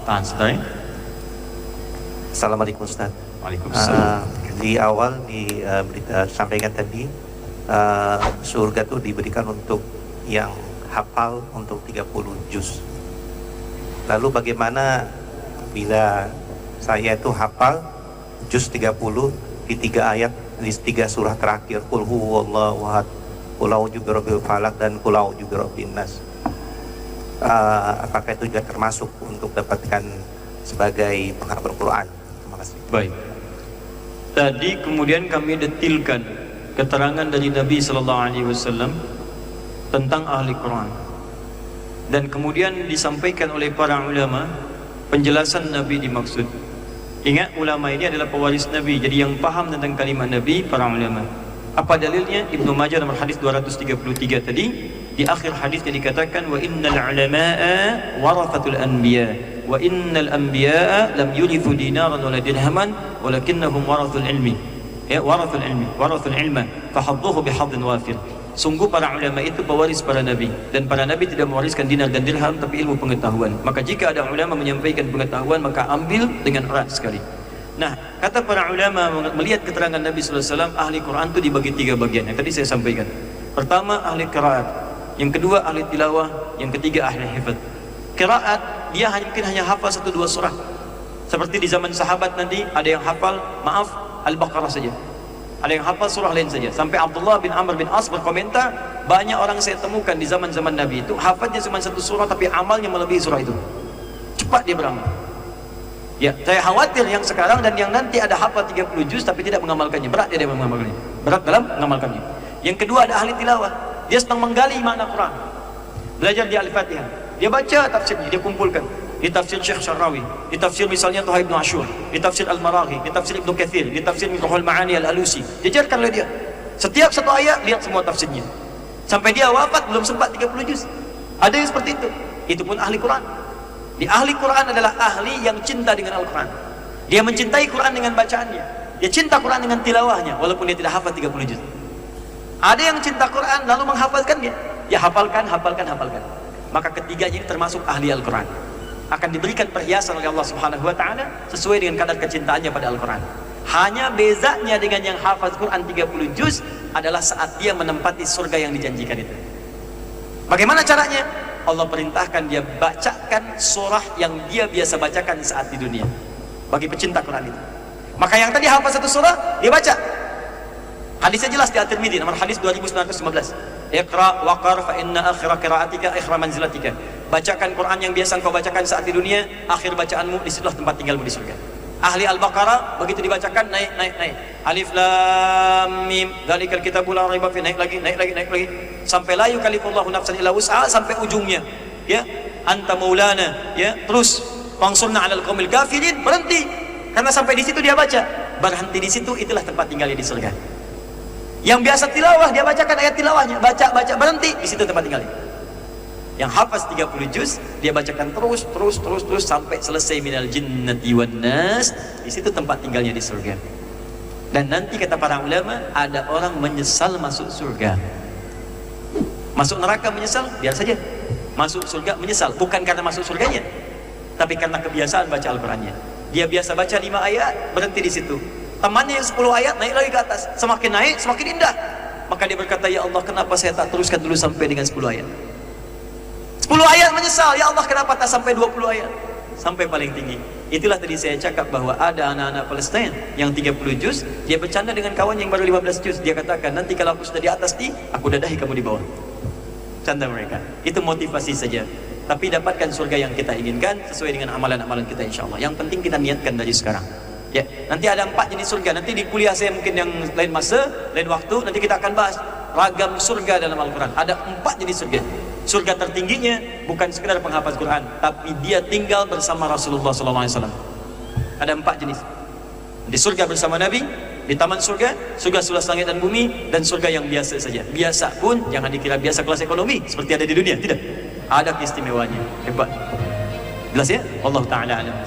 Tahan sebentar. Assalamualaikum Ustaz. Waalaikumsalam. Di awal di berita sampaikan tadi, surga itu diberikan untuk yang hafal untuk 30 juz. Lalu bagaimana bila saya itu hafal juz 30 di 3 ayat, di 3 surah terakhir, Qul huwallahu ahad, Qul a'udzu birabbil falaq, dan Qul a'udzu birabbin nas. Apakah itu juga termasuk untuk dapatkan sebagai penghafal Quran? Terima kasih. Baik. Tadi kemudian kami detilkan keterangan dari Nabi sallallahu alaihi wasallam tentang ahli Quran. Dan kemudian disampaikan oleh para ulama penjelasan Nabi dimaksud. Ingat, ulama ini adalah pewaris Nabi, jadi yang paham tentang kalimat Nabi para ulama. Apa dalilnya? Ibnu Majah nomor hadis 233 tadi, di akhir hadisnya dikatakan wa innal ulama'a warathatul anbiya wa innal anbiya'a lam yurithu dinaran wala dirhaman walakinnahum warathul ilmi. Ya, warathul ilmi, warathul ilma fahadduhu bihadhin wafir. Sungguh para ulama itu pewaris para nabi, dan para nabi tidak mewariskan dinar dan dirham tapi ilmu pengetahuan. Maka jika ada ulama menyampaikan pengetahuan, maka ambil dengan erat sekali. Nah, kata para ulama melihat keterangan Nabi sallallahu alaihi wasallam, ahli Quran itu dibagi 3 bagian yang tadi saya sampaikan. Pertama ahli qiraat, yang kedua ahli tilawah, yang ketiga ahli hifz. Qiraat dia mungkin hanya hafal 1-2 surah. Seperti di zaman sahabat nanti ada yang hafal Al-Baqarah saja. Ada yang hafal surah lain saja. Sampai Abdullah bin Amr bin As berkomentar, banyak orang saya temukan di zaman-zaman Nabi itu hafalnya cuma 1 surah tapi amalnya melebihi surah itu. Cepat dia beramal. Ya, saya khawatir yang sekarang dan yang nanti ada hafal 30 juz tapi tidak mengamalkannya. Berat dia mengamalkannya. Berat dalam mengamalkannya. Yang kedua ada ahli tilawah. Dia sedang menggali makna Quran. Belajar di Al-Fatihah. Dia baca tafsirnya, dia kumpulkan. Di tafsir Syekh Syarawi, di tafsir misalnya Tuha Ibn Ashur, di tafsir Al-Maraghi, di tafsir Ibn Kathir, di tafsir Ruhul Ma'ani Al-Alusi. Diajarkan oleh dia. Setiap 1 ayat lihat semua tafsirnya. Sampai dia wafat belum sempat 30 juz. Ada yang seperti itu. Itu pun ahli Quran. Di ahli Quran adalah ahli yang cinta dengan Al-Quran. Dia mencintai Quran dengan bacaannya. Dia cinta Quran dengan tilawahnya walaupun dia tidak hafal 30 juz. Ada yang cinta Quran lalu menghafalkannya. Ya hafalkan. Maka ketiganya ini termasuk ahli Al-Quran. Akan diberikan perhiasan oleh Allah Subhanahu wa taala sesuai dengan kadar kecintaannya pada Al-Quran. Hanya bezanya dengan yang hafal Quran 30 juz adalah saat dia menempati surga yang dijanjikan itu. Bagaimana caranya? Allah perintahkan dia bacakan surah yang dia biasa bacakan saat di dunia. Bagi pecinta Quran itu. Maka yang tadi hafal 1 surah, dia baca. Hadisnya jelas di At-Tirmidzi nomor hadis 2915. Iqra waqar fa inna akhira qiraatika akhira manzilatika. Bacakan Quran yang biasa engkau bacakan saat di dunia, akhir bacaanmu disitulah tempat tinggalmu di surga. Ahli Al-Baqarah begitu dibacakan naik. Alif lam mim dzalikal kitabul la raiba fi, naik lagi sampai la yukallifullahu nafsan illa wus'aha sampai ujungnya. Ya, anta maulana, ya, terus wansurna 'alal qaumil kafirin, berhenti. Karena sampai di situ dia baca. Berhenti di situ, itulah tempat tinggalnya di surga. Yang biasa tilawah dia bacakan ayat tilawahnya, baca berhenti, di situ tempat tinggalnya. Yang hafaz 30 juz dia bacakan terus sampai selesai minal jinnati wan nas, di situ tempat tinggalnya di surga. Dan nanti kata para ulama ada orang menyesal masuk surga. Masuk neraka menyesal, biar saja. Masuk surga menyesal, bukan karena masuk surganya, tapi karena kebiasaan baca Al-Qur'annya. Dia biasa baca 5 ayat, berhenti di situ. Temannya yang 10 ayat naik lagi ke atas, semakin naik semakin indah. Maka dia berkata, ya Allah, kenapa saya tak teruskan dulu sampai dengan 10 ayat? 10 ayat menyesal, ya Allah kenapa tak sampai 20 ayat? Sampai paling tinggi. Itulah tadi saya cakap bahwa ada anak-anak Palestina yang 30 juz, dia bercanda dengan kawan yang baru 15 juz. Dia katakan, nanti kalau aku sudah di atas aku dadahi kamu di bawah. Canda mereka. Itu motivasi saja. Tapi dapatkan surga yang kita inginkan sesuai dengan amalan-amalan kita insya Allah. Yang penting kita niatkan dari sekarang. Ya, nanti ada 4 jenis surga. Nanti di kuliah saya mungkin yang lain masa, lain waktu, nanti kita akan bahas ragam surga dalam Al-Quran. Ada 4 jenis surga. Surga tertingginya bukan sekedar penghafaz Quran, tapi dia tinggal bersama Rasulullah SAW. Ada 4 jenis. Di surga bersama Nabi, di taman surga, surga seluas langit dan bumi, dan surga yang biasa saja. Biasa pun jangan dikira biasa kelas ekonomi seperti ada di dunia, tidak. Ada keistimewanya. Hebat. Jelas ya? Allah Ta'ala alam.